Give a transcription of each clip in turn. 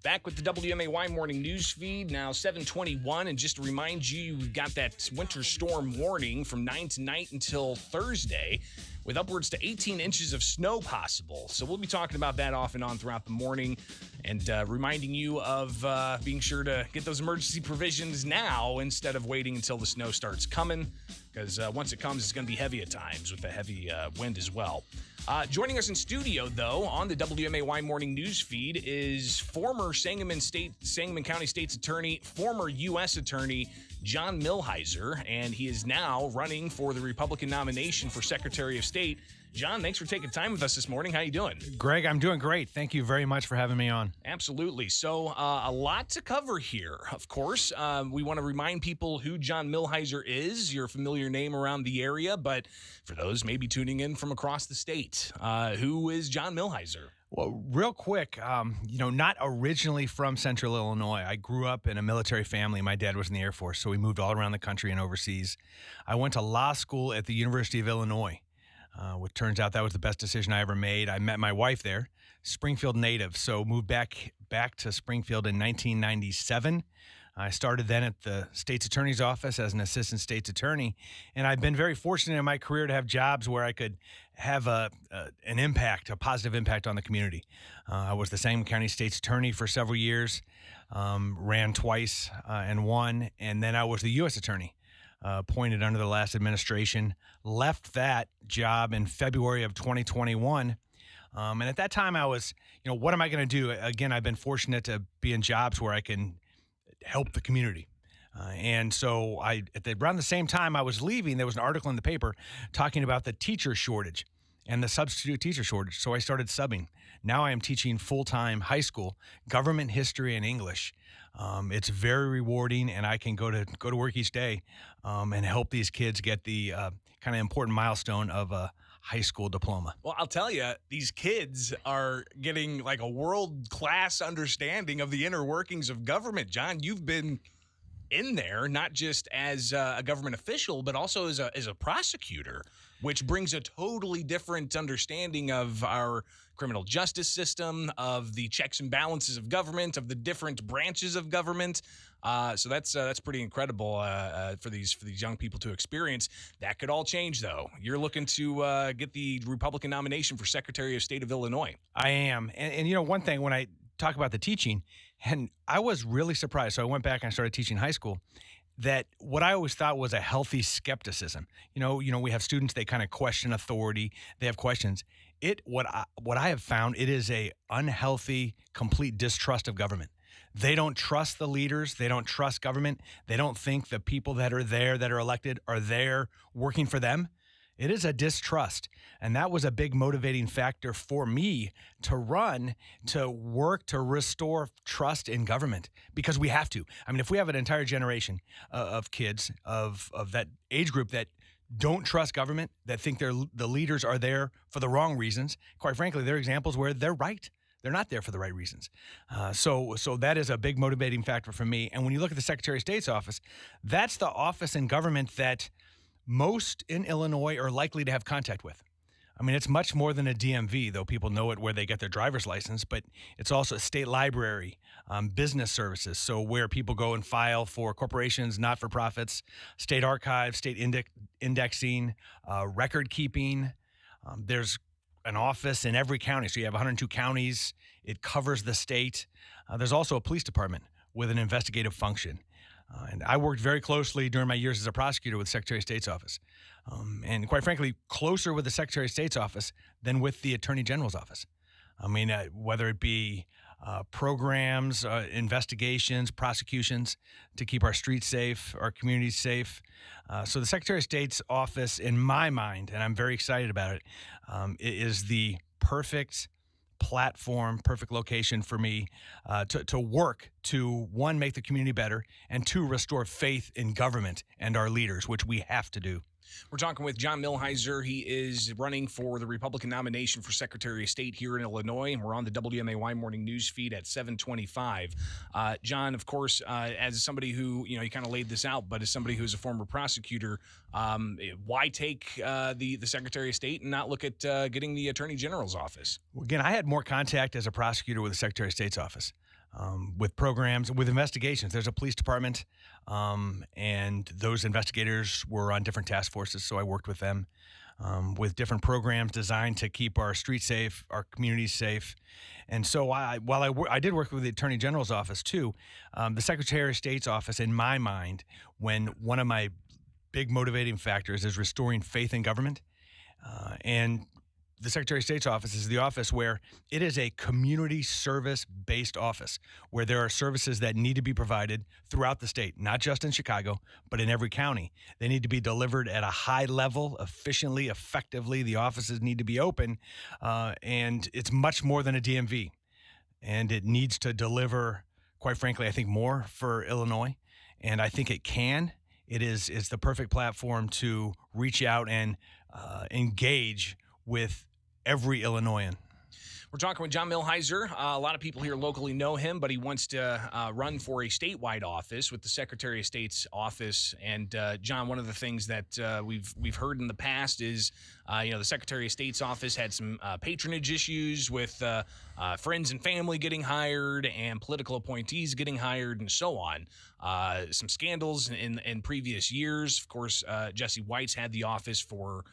Back with the WMAY morning news feed, now 7:21, and just to remind you, we've got that winter storm warning from 9 tonight until Thursday, with upwards to 18 inches of snow possible. So we'll be talking about that off and on throughout the morning, and reminding you of being sure to get those emergency provisions now instead of waiting until the snow starts coming, because once it comes, it's going to be heavy at times with the heavy wind as well. Joining us in studio, though, on the WMAY morning news feed is former Sangamon County State's Attorney, former U.S. Attorney John Milhiser, and he is now running for the Republican nomination for Secretary of State. John, thanks for taking time with us this morning. How you doing? Greg, I'm doing great. Thank you very much for having me on. Absolutely. So a lot to cover here, of course. We want to remind people who John Milhiser is. You're a familiar name around the area, but for those maybe tuning in from across the state, who is John Milhiser? Well, real quick, not originally from Central Illinois. I grew up in a military family. My dad was in the Air Force, so we moved all around the country and overseas. I went to law school at the University of Illinois. Which turns out that was the best decision I ever made. I met my wife there, Springfield native, so moved back to Springfield in 1997. I started then at the state's attorney's office as an assistant state's attorney, and I've been very fortunate in my career to have jobs where I could have an impact, a positive impact on the community. I was the Sangamon County State's Attorney for several years, ran twice and won, and then I was the U.S. Attorney. Appointed under the last administration, left that job in February of 2021. And at that time I was, what am I going to do? Again, I've been fortunate to be in jobs where I can help the community. And so around the same time I was leaving, there was an article in the paper talking about the teacher shortage and the substitute teacher shortage. So I started subbing. Now I am teaching full-time high school, government history and English. It's very rewarding, and I can go to work each day and help these kids get the kind of important milestone of a high school diploma. Well, I'll tell you, these kids are getting like a world-class understanding of the inner workings of government. John, you've been in there, not just as a government official, but also as a prosecutor, which brings a totally different understanding of our criminal justice system, of the checks and balances of government, of the different branches of government. So that's pretty incredible for these young people to experience. That could all change, though. You're looking to get the Republican nomination for Secretary of State of Illinois. I am, and one thing when I talk about the teaching, and I was really surprised. So I went back and I started teaching high school. That what I always thought was a healthy skepticism. We have students, they kind of question authority. They have questions. What I have found, it is a unhealthy, complete distrust of government. They don't trust the leaders. They don't trust government. They don't think the people that are there, that are elected, are there working for them. It is a distrust, and that was a big motivating factor for me to run, to work to restore trust in government, because we have to. I mean, if we have an entire generation of kids of that age group that don't trust government, that think the leaders are there for the wrong reasons, quite frankly, there are examples where they're right. They're not there for the right reasons. So that is a big motivating factor for me. And when you look at the Secretary of State's office, that's the office in government that most in Illinois are likely to have contact with. I mean, it's much more than a DMV, though people know it where they get their driver's license, but it's also a state library, business services, so where people go and file for corporations, not-for-profits, state archives, state indexing, record keeping. There's an office in every county, so you have 102 counties. It covers the state. There's also a police department with an investigative function. And I worked very closely during my years as a prosecutor with the Secretary of State's office. And quite frankly, closer with the Secretary of State's office than with the Attorney General's office. I mean, whether it be programs, investigations, prosecutions to keep our streets safe, our communities safe. So the Secretary of State's office, in my mind, and I'm very excited about it, is the perfect platform, perfect location for me to work to, one, make the community better, and two, restore faith in government and our leaders, which we have to do. We're talking with John Milhiser. He is running for the Republican nomination for Secretary of State here in Illinois, and we're on the WMAY morning news feed at 7:25. John, of course, as somebody who, you kind of laid this out, but as somebody who's a former prosecutor, why take the Secretary of State and not look at getting the Attorney General's office? Again, I had more contact as a prosecutor with the Secretary of State's office. with programs, with investigations. There's a police department, and those investigators were on different task forces, so I worked with them with different programs designed to keep our streets safe, our communities safe. And so I did work with the Attorney General's office too, the Secretary of State's office, in my mind, when one of my big motivating factors is restoring faith in government. And the Secretary of State's office is the office where it is a community service-based office where there are services that need to be provided throughout the state, not just in Chicago, but in every county. They need to be delivered at a high level, efficiently, effectively. The offices need to be open, and it's much more than a DMV. And it needs to deliver, quite frankly, I think more for Illinois, and I think it can. It's the perfect platform to reach out and engage with every Illinoisan. We're talking with John Milhiser. A lot of people here locally know him, but he wants to run for a statewide office with the Secretary of State's office. And John, one of the things that we've heard in the past is, the Secretary of State's office had some patronage issues with friends and family getting hired and political appointees getting hired and so on. Some scandals in previous years. Of course, Jesse White's had the office for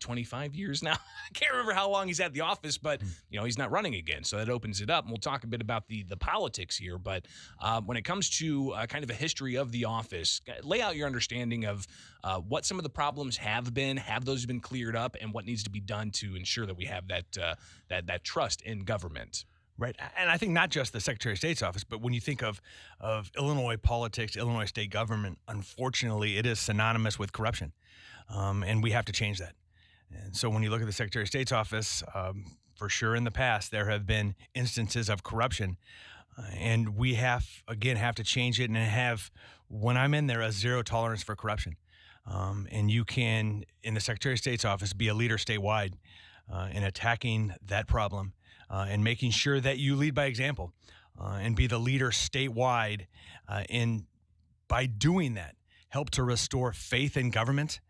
25 years now? I can't remember how long he's had the office, but he's not running again, so that opens it up. And we'll talk a bit about the politics here, but when it comes to kind of a history of the office, lay out your understanding of what some of the problems have those been cleared up, and what needs to be done to ensure that we have that trust in government. Right. And I think not just the Secretary of State's office, but when you think of Illinois politics, Illinois state government, unfortunately, it is synonymous with corruption. And we have to change that. And so when you look at the Secretary of State's office, for sure in the past, there have been instances of corruption. And we have to change it and when I'm in there, a zero tolerance for corruption. And you can, in the Secretary of State's office, be a leader statewide in attacking that problem and making sure that you lead by example and be the leader statewide. And by doing that, help to restore faith in government.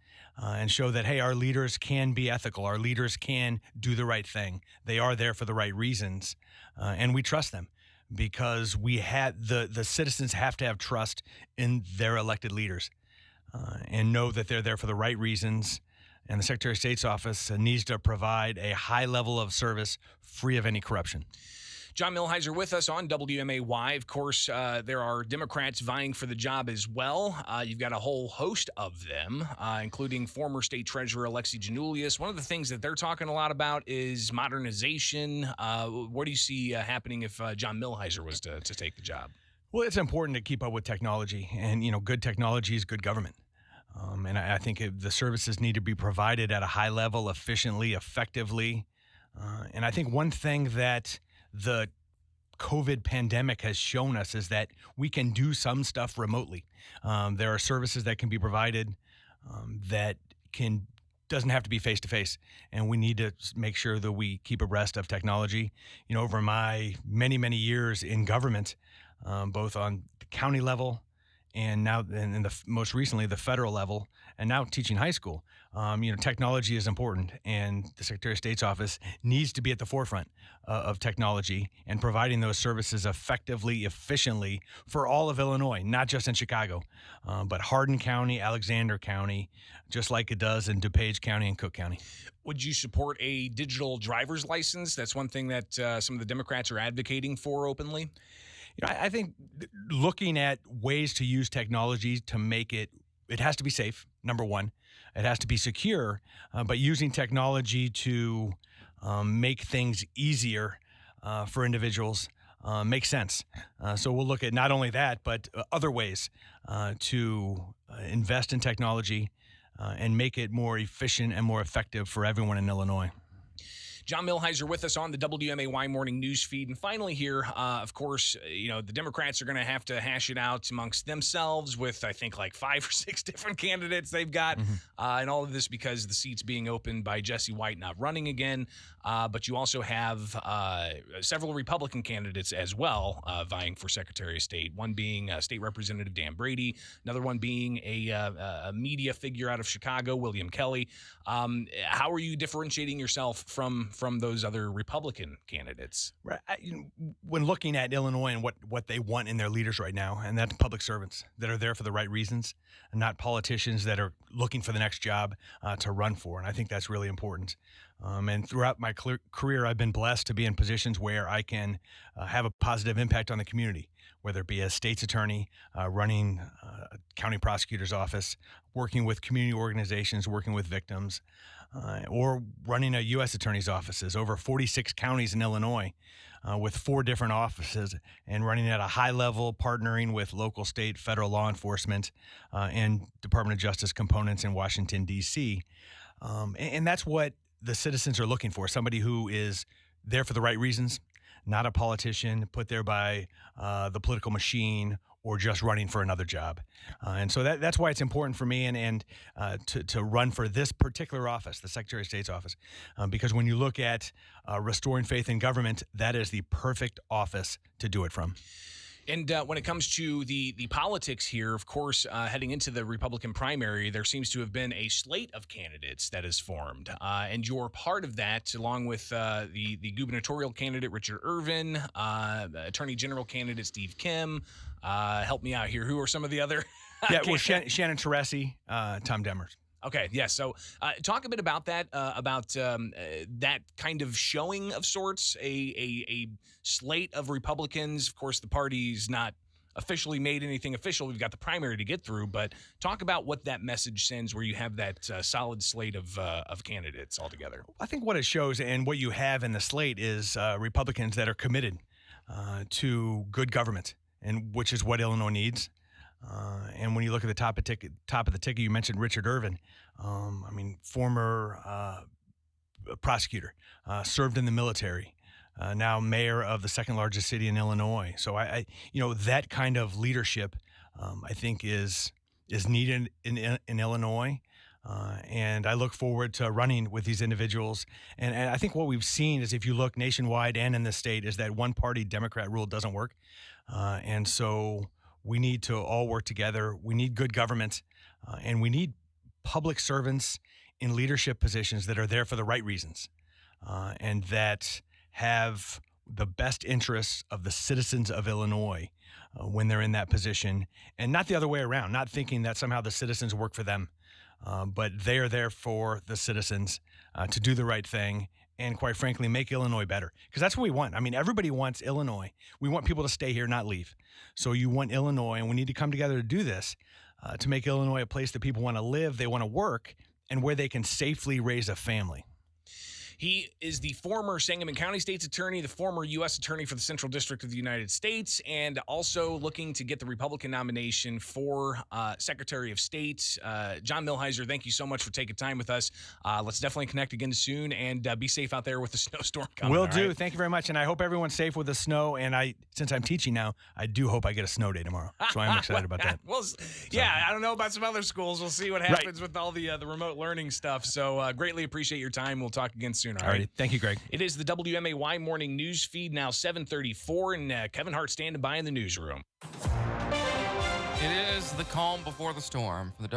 And show that, hey, our leaders can be ethical. Our leaders can do the right thing. They are there for the right reasons. And we trust them because the citizens have to have trust in their elected leaders and know that they're there for the right reasons. And the Secretary of State's office needs to provide a high level of service free of any corruption. John Milhiser with us on WMAY. Of course, there are Democrats vying for the job as well. You've got a whole host of them, including former State Treasurer Alexi Janulius. One of the things that they're talking a lot about is modernization. What do you see happening if John Milhiser was to take the job? Well, it's important to keep up with technology, and good technology is good government. And I think the services need to be provided at a high level, efficiently, effectively. And I think one thing that the COVID pandemic has shown us is that we can do some stuff remotely. There are services that can be provided that doesn't have to be face to face, and we need to make sure that we keep abreast of technology. Over my many years in government, both on the county level and now most recently the federal level, and now teaching high school, technology is important, and the Secretary of State's office needs to be at the forefront of technology and providing those services effectively, efficiently for all of Illinois, not just in Chicago, but Hardin County, Alexander County, just like it does in DuPage County and Cook County. Would you support a digital driver's license? That's one thing that some of the Democrats are advocating for openly. I think looking at ways to use technology to make it has to be safe, number one. It has to be secure, but using technology to make things easier for individuals makes sense. So we'll look at not only that, but other ways to invest in technology and make it more efficient and more effective for everyone in Illinois. John Milhiser with us on the WMAY morning news feed. And finally here, of course, the Democrats are going to have to hash it out amongst themselves with, I think, like 5 or 6 different candidates they've got. And all of this because the seat's being opened by Jesse White not running again. But you also have several Republican candidates as well vying for Secretary of State, one being State Representative Dan Brady, another one being a media figure out of Chicago, William Kelly. How are you differentiating yourself from from those other Republican candidates. Right. When looking at Illinois and what they want in their leaders right now, and that's public servants that are there for the right reasons, and not politicians that are looking for the next job to run for. And I think that's really important. And throughout my career, I've been blessed to be in positions where I can have a positive impact on the community, whether it be a state's attorney, running a county prosecutor's office, working with community organizations, working with victims, or running a U.S. attorney's offices, over 46 counties in Illinois with 4 different offices, and running at a high level, partnering with local, state, federal law enforcement and Department of Justice components in Washington, D.C. And that's what the citizens are looking for, somebody who is there for the right reasons, not a politician put there by the political machine or just running for another job. And so that's why it's important for me and to run for this particular office, the Secretary of State's office, because when you look at restoring faith in government, that is the perfect office to do it from. And when it comes to the politics here, of course, heading into the Republican primary, there seems to have been a slate of candidates that has formed. And you're part of that, along with the gubernatorial candidate, Richard Irvin, Attorney General candidate, Steve Kim. Help me out here. Who are some of the other? Shannon Teresi, Tom Demers. Okay, yeah. So talk a bit about that, that kind of showing of sorts, a slate of Republicans. Of course, the party's not officially made anything official. We've got the primary to get through, but talk about what that message sends where you have that solid slate of candidates altogether. I think what it shows and what you have in the slate is Republicans that are committed to good government, and which is what Illinois needs. And when you look at the top of the ticket, you mentioned Richard Irvin. Former prosecutor, served in the military, now mayor of the second largest city in Illinois. So I that kind of leadership, I think is needed in Illinois. And I look forward to running with these individuals. And I think what we've seen is, if you look nationwide and in the state, is that one-party Democrat rule doesn't work. And so we need to all work together. We need good government, and we need public servants in leadership positions that are there for the right reasons, and that have the best interests of the citizens of Illinois when they're in that position, and not the other way around, not thinking that somehow the citizens work for them, but they are there for the citizens to do the right thing and, quite frankly, make Illinois better. Because that's what we want. I mean, everybody wants Illinois. We want people to stay here, not leave. So you want Illinois, and we need to come together to do this, to make Illinois a place that people want to live, they want to work, and where they can safely raise a family. He is the former Sangamon County State's Attorney, the former U.S. Attorney for the Central District of the United States, and also looking to get the Republican nomination for Secretary of State. John Milhiser, thank you so much for taking time with us. Let's definitely connect again soon, and be safe out there with the snowstorm coming. Will do. Right? Thank you very much, and I hope everyone's safe with the snow. And since I'm teaching now, I do hope I get a snow day tomorrow. So I'm excited about that. Well, yeah, I don't know about some other schools. We'll see what happens with all the remote learning stuff. So greatly appreciate your time. We'll talk again soon. All right. Thank you, Greg. It is the WMAY morning news feed, now 7:34, and Kevin Hart standing by in the newsroom. It is the calm before the storm for the